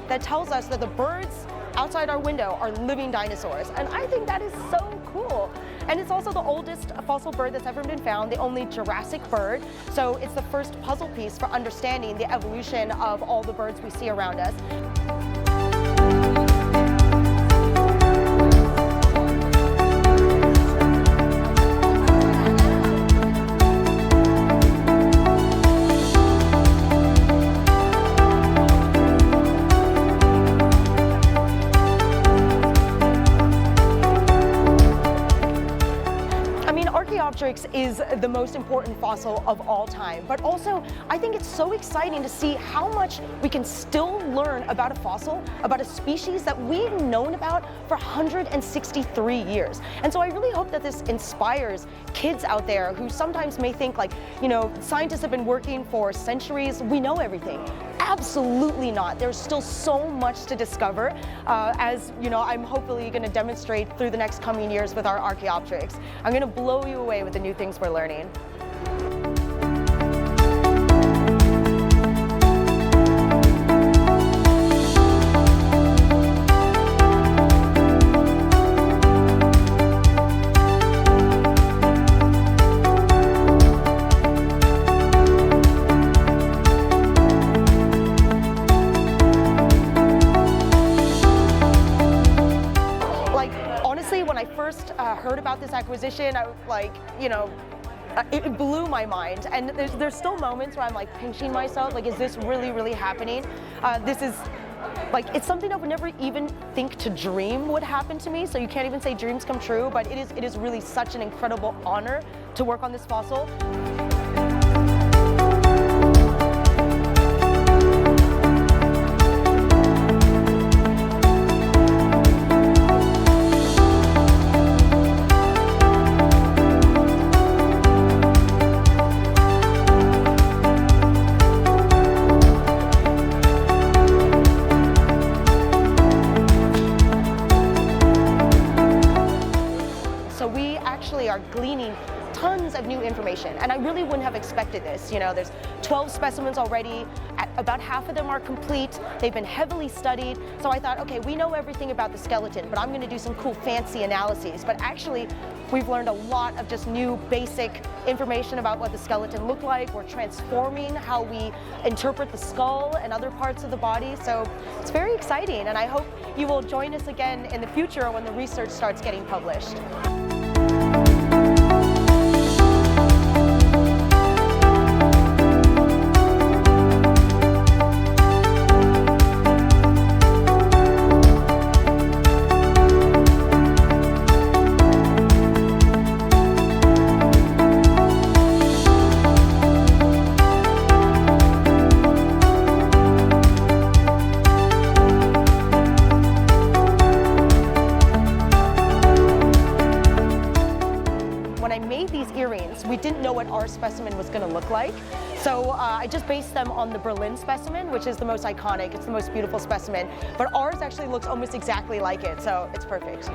that tells us that the birds outside our window are living dinosaurs. And I think that is so cool. And it's also the oldest fossil bird that's ever been found, the only Jurassic bird. So it's the first puzzle piece for understanding the evolution of all the birds we see around us. Archaeopteryx is the most important fossil of all time, but also I think it's so exciting to see how much we can still learn about a fossil, about a species that we've known about for 163 years. And so I really hope that this inspires kids out there who sometimes may think like, you know, scientists have been working for centuries, we know everything. Absolutely not. There's still so much to discover, as you know, I'm hopefully going to demonstrate through the next coming years with our Archaeopteryx. I'm going to blow you away with the new things we're learning. When I first heard about this acquisition, I was like, you know, it blew my mind. And there's still moments where I'm like pinching myself, like, is this really happening? This is like, it's something I would never even think to dream would happen to me. So you can't even say dreams come true, but it is really such an incredible honor to work on this fossil. Are gleaning tons of new information, and I really wouldn't have expected this. You know, there's 12 specimens already, about half of them are complete, they've been heavily studied, so I thought, okay, we know everything about the skeleton, but I'm going to do some cool fancy analyses. But actually, we've learned a lot of just new basic information about what the skeleton looked like. We're transforming how we interpret the skull and other parts of the body, so it's very exciting, and I hope you will join us again in the future when the research starts getting published. We didn't know what our specimen was going to look like, so I just based them on the Berlin specimen, which is the most iconic, it's the most beautiful specimen, but ours actually looks almost exactly like it, so it's perfect.